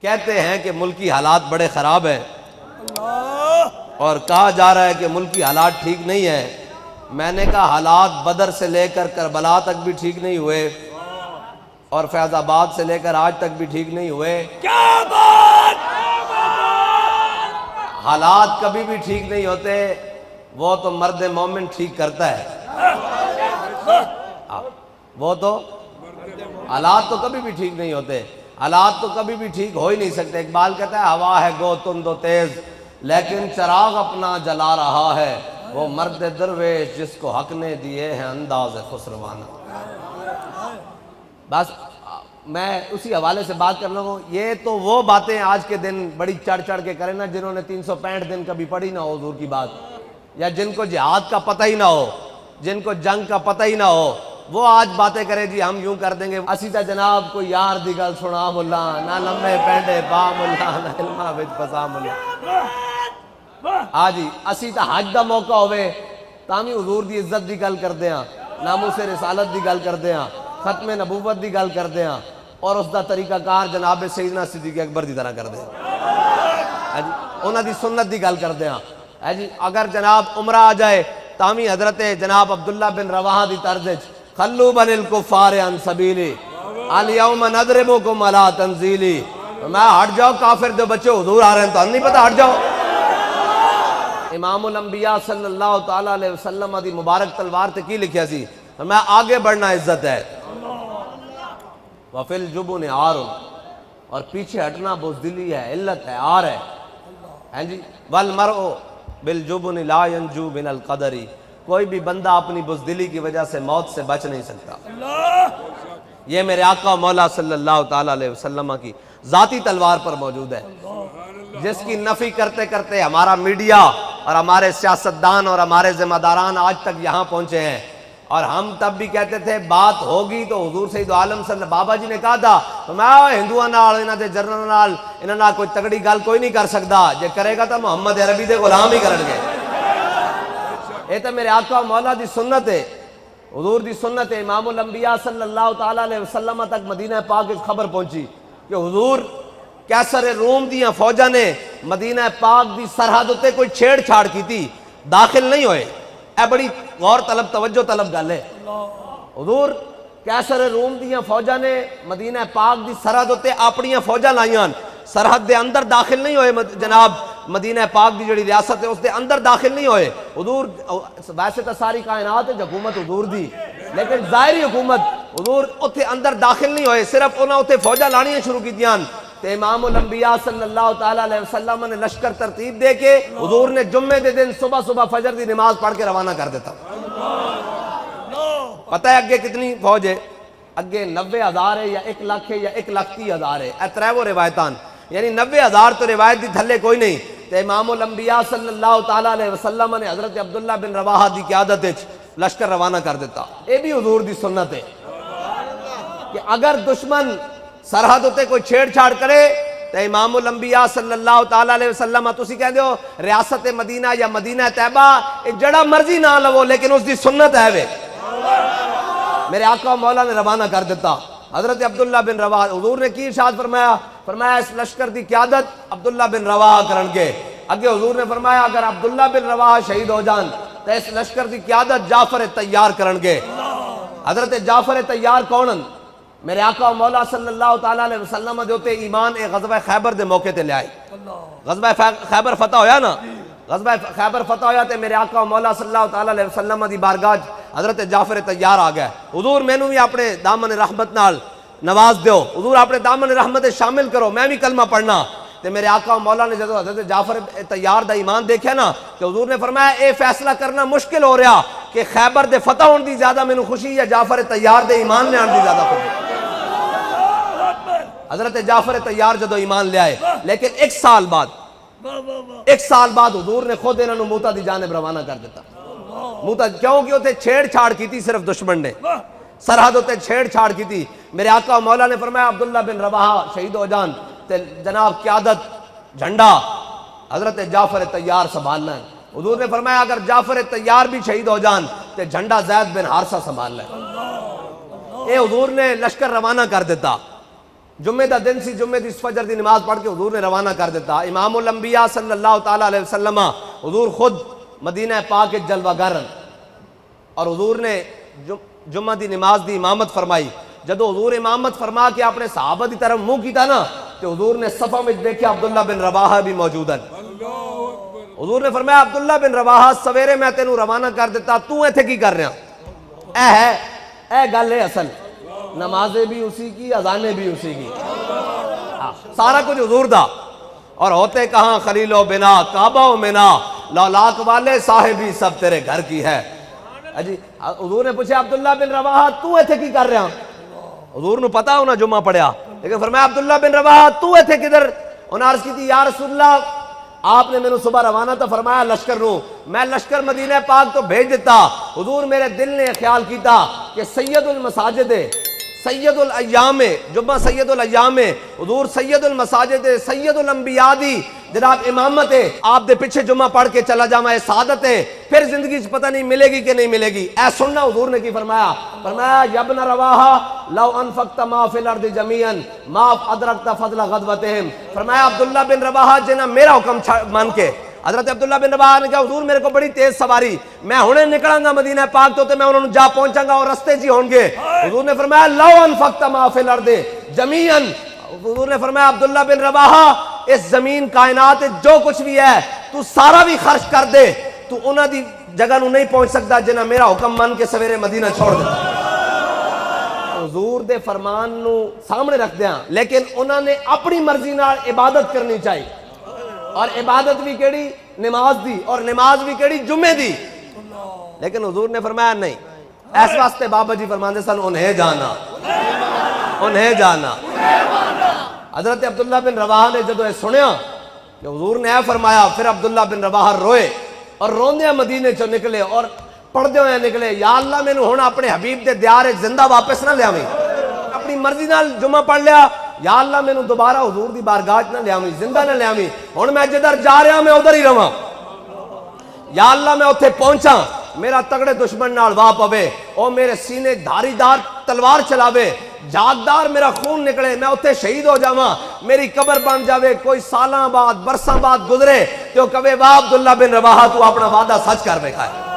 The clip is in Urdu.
کہتے ہیں کہ ملکی حالات بڑے خراب ہیں اور کہا جا رہا ہے کہ ملکی حالات ٹھیک نہیں ہیں۔ میں نے کہا حالات بدر سے لے کر کربلا تک بھی ٹھیک نہیں ہوئے اور فیض آباد سے لے کر آج تک بھی ٹھیک نہیں ہوئے۔ کیا بات! حالات کبھی بھی ٹھیک نہیں ہوتے، وہ تو مرد مومن ٹھیک کرتا ہے۔ وہ تو حالات تو کبھی بھی ٹھیک نہیں ہوتے، حالات تو کبھی بھی ٹھیک ہو ہی نہیں سکتے۔ اقبال کہتا ہے ہوا ہے گو تند و تیز لیکن چراغ اپنا جلا رہا ہے، وہ مرد درویش جس کو حق نے دیے ہیں انداز خسروانہ۔ بس میں اسی حوالے سے بات کر لوں۔ یہ تو وہ باتیں آج کے دن بڑی چڑھ چڑھ کے کریں نا جنہوں نے 365 دن کبھی پڑھی نہ ہو حضور کی بات، یا جن کو جہاد کا پتہ ہی نہ ہو، جن کو جنگ کا پتہ ہی نہ ہو، وہ آج باتیں کرے جی ہم یوں کر دیں گے۔ اسی تا جناب کوئی یار دی گل سنا ملا، نہ لمبے پینڈے پا ملا، نہ علمہ وچ پسا ملا۔ جی اسی تا حج دا موقع ہوئے تامی حضور دی عزت دی گل کر دیاں، ناموس رسالت دی گل کر دیاں، ختم نبوت دی گل کر دیاں، اور اس دا طریقہ کار جناب سیدنا صدیق اکبر دی طرح کر دیاں، انہاں دی سنت دی گل کر دیاں۔ جی اگر جناب عمرہ آ جائے تامی حضرت جناب عبداللہ بن رواحہ دی طرز خلو بن الکفار عن سبیلی الیوم نضربکم علی تنزیلی، میں ہٹ جاؤ کافر دے بچے حضور آ رہے ہیں تو ہم نہیں پتہ، ہٹ جاؤ۔ امام الانبیاء صلی اللہ تعالیٰ علیہ وسلم دی مبارک تلوار تے کی لکھیا سی، میں آگے بڑھنا عزت ہے، وفی الجبن عار، اور پیچھے ہٹنا بزدلی ہے، علت ہے، عار ہے جی۔ والمرء بالجبن لا ینجو من القدر، کوئی بھی بندہ اپنی بزدلی کی وجہ سے موت سے بچ نہیں سکتا۔ یہ میرے آقا مولا صلی اللہ تعالیٰ علیہ وسلم کی ذاتی تلوار پر موجود ہے، جس کی نفی کرتے کرتے ہمارا میڈیا اور ہمارے سیاستدان اور ہمارے ذمہ داران آج تک یہاں پہنچے ہیں۔ اور ہم تب بھی کہتے تھے بات ہوگی تو حضور سید عالم صلی اللہ بابا جی نے کہا تھا میں ہندوؤں نال انہاں دے جنرل نال انہاں نال کوئی تگڑی گل کوئی نہیں کر سکتا، جے کرے گا تو محمد عربی دے غلام ہی کرن گے۔ یہ تو میرے آقا مولا دی سنت ہے، حضور دی سنت ہے۔ امام الانبیاء صلی اللہ تعالیٰ علیہ وسلم تک مدینہ پاک اس خبر پہنچی کہ حضور کیسر روم دیاں فوجاں نے مدینہ پاک دی سرحد تے کوئی چھیڑ چھاڑ کی تھی، داخل نہیں ہوئے۔ اے بڑی غور طلب توجہ طلب گل ہے۔ حضور کیسر روم دیاں فوجاں نے مدینہ پاک دی سرحد تے اپنیاں فوجاں لائیاں، سرحد دے اندر داخل نہیں ہوئے، جناب مدینہ پاک دی جڑی ریاست ہے اس دے اندر داخل نہیں ہوئے۔ حضور ویسے تو ساری کائنات ہے حکومت حضور دی، لیکن ظاہری حکومت حضور اتھے اندر داخل نہیں ہوئے، صرف انہاں اتھے فوجاں لانیاں شروع کیتیاں۔ تے امام الانبیاء صلی اللہ تعالیٰ علیہ وسلم نے لشکر ترتیب دے کے حضور نے جمعے دے دن صبح صبح فجر دی نماز پڑھ کے روانہ کر دیتا۔ پتہ ہے اگے کتنی فوج ہے؟ اگے 90,000 ہے یا 1 لاکھ ہے یا 1,30,000 ہے، اے ترے وہ روایتان، یعنی 90,000 تو روایت دی تھلے کوئی نہیں۔ تے امام الانبیاء صلی اللہ تعالیٰ علیہ وسلم نے حضرت عبداللہ بن رواحہ دی قیادت وچ لشکر روانہ کر دیتا۔ اے بھی حضور دی سنت ہے کہ اگر دشمن سرحد ہوتے کوئی چھیڑ چھاڑ کرے تو امام الانبیاء صلی اللہ تعالیٰ علیہ وسلم تسی کہہ دیو ریاست مدینہ یا مدینہ طیبہ جڑا مرضی نہ لو لیکن اس دی سنت ہے وے۔ میرے آقا مولا نے روانہ کر دیتا۔ حضرت عبداللہ بن رواحہ حضور نے کی ارشاد فرمایا اس لشکر دی قیادت عبداللہ بن رواحہ کرن کے۔ اگے حضور نے فرمایا اگر عبداللہ بن رواحہ شہید ہو جان تو اس لشکر دی قیادت جعفر تیار کرن کے۔ حضرت جعفر تیار کونن؟ میرے آقا مولا صلی اللہ تعالیٰ علیہ وسلم دے ہوتے ایمان ایک غزوہ خیبر دے موقع تے لے آئے۔ غزوہ خیبر فتح ہویا نا، غزوہ خیبر فتح ہویا تے میرے آقا مولا صلی اللہ تعالیٰ علیہ وسلم دی بارگاہ حضرت جعفر تیار آ گئے۔ حضور میں نو بھی اپنے دامن رحمت نال نواز دیو، حضور اپنے دامن رحمت شامل کرو، میں بھی کلمہ پڑھنا۔ تے میرے آقا مولا نے جدو حضرت جعفر تیار دا ایمان دیکھا نا تو حضور نے فرمایا اے فیصلہ کرنا مشکل ہو رہا کہ خیبر دے فتح ہونے دی زیادہ میں نو خوشی یا جعفر تیار دے ایمان لے آنے دی زیادہ خوشی۔ حضرت جعفر تیار جدو ایمان لے آئے، لیکن 1 سال بعد حضور نے خود انہوں موتا دی جانب روانہ کر دیتا۔ موتا کیوں کہ ہوتے چھیڑ چھاڑ کی تھی صرف دشمن نے، سرحد ہوتے چھیڑ چھاڑ کی تھی۔ میرے آقا مولا نے فرمایا عبداللہ بن رواحہ شہید ہو جان تے جناب قیادت جھنڈا حضرت جعفر تیار سنبھالنا ہے۔ حضور نے فرمایا اگر جعفر تیار بھی شہید ہو جان تے جھنڈا زید بن حارثہ سنبھالنا ہے۔ اے حضور نے لشکر روانہ کر دیتا۔ جمعے دا دن سی، جمعے دی فجر دی نماز پڑھ کے حضور نے روانہ کر دیتا. امام الانبیاء صلی اللہ تعالی علیہ وسلم حضور خود مدینہ پاک کے جلوہ گر، اور حضور نے جمعہ دی نماز دی امامت فرمائی. جدو حضور امامت فرما کے اپنے صحابہ دی طرف منہ کیتا نا تو حضور نے صفہ میں دیکھا عبداللہ بن رواحہ بھی موجود ہے. حضور نے فرمایا عبداللہ بن رواحہ سویرے میں تینوں روانہ کر دیتا، تو ایتھے کی کر رہا؟ اے گل ہے اصل، نمازیں بھی اسی کی، اذانیں بھی اسی کی، سارا کچھ حضور دا. اور ہوتے کہاں خلیل و بنا کعبہ و منا، لولاک والے صاحبی سب تیرے گھر کی ہے. جی حضور نے پوچھا عبداللہ بن رواحہ تو ایتھے کی کر رہا؟ حضور نے پتا ہونا جمعہ پڑھیا، لیکن فرمایا عبداللہ بن رواحہ تو ایتھے کدھر؟ انہوں نے عرض کی تھی یا رسول اللہ آپ نے میں نے صبح روانہ تھا فرمایا لشکر نو، میں لشکر مدینہ پاک تو بھیج دیتا. حضور میرے دل نے خیال کیتا کہ سید المساجد سید الایام، جمعہ سید الایام، حضور سید المساجد سید الانبیاء دی جناب امامت ہے، آپ دے پیچھے جمعہ پڑھ کے چلا جاواں اے سعادت ہے، پھر زندگی سے پتہ نہیں ملے گی کہ نہیں ملے گی. اے سننا حضور نے کی فرمایا، فرمایا یا ابن رواحہ لو انفقت ما فی الارض جميعا ما ادرکت فضل غدوتہم. فرمایا عبداللہ بن رواحہ جنہ میرا حکم مان کے، حضرت عبداللہ بن رواحہ نے کہا حضور میرے کو بڑی تیز سواری، میں ہنے نکلاں گا مدینہ پاک تو میں انہوں جا پہنچاں گا اور رستے جی ہوں گے. حضور نے فرمایا لو انفقت ما فی الارض جميعا، حضور نے فرمایا عبداللہ بن رواحہ اس زمین کائنات جو کچھ بھی ہے تو سارا بھی خرچ کر دے، تو انہاں دی جگہ نو نہیں پہنچ سکتا جنہ میرا حکم مان کے سویرے مدینہ چھوڑ دے. حضور دے فرمان نو سامنے رکھ دیاں، لیکن انہاں نے اپنی مرضی نال عبادت کرنی چاہیے، اور عبادت بھی کیڑی نماز دی، اور نماز بھی کیڑی جمعے دی. لیکن حضور نے فرمایا نہیں، اس واسطے بابا جی فرماندے سن انہیں جانا، انہیں جانا. حضرت عبداللہ بن رواحہ نے جدو سنیا کہ حضور نے اے فرمایا، پھر عبداللہ بن رواحہ روئے اور روندے مدینے چو نکلے اور پڑھدے ہوئے نکلے، یا اللہ میں نے ہونا اپنے حبیب دے دیار زندہ واپس نہ لے آویں، اپنی مرضی نال جمعہ پڑھ لیا، یا اللہ میں نے دوبارہ حضور دی بارگاہ نہ لے آویں، زندہ نہ لے آویں، ہن میں جدھر جا رہا میں ادھر ہی رہواں. یا اللہ میں اتھے پہنچا، میرا تگڑے دشمن نال واہ پوے، او میرے سینے دھاری دار تلوار چلاوے، جاگدار میرا خون نکلے، میں اتھے شہید ہو جاواں، میری قبر بن جاوے، کوئی سالاں بعد برساں بعد گزرے تو کہے واہ عبداللہ بن رواحہ تو اپنا وعدہ سچ کر بیٹھا ہے.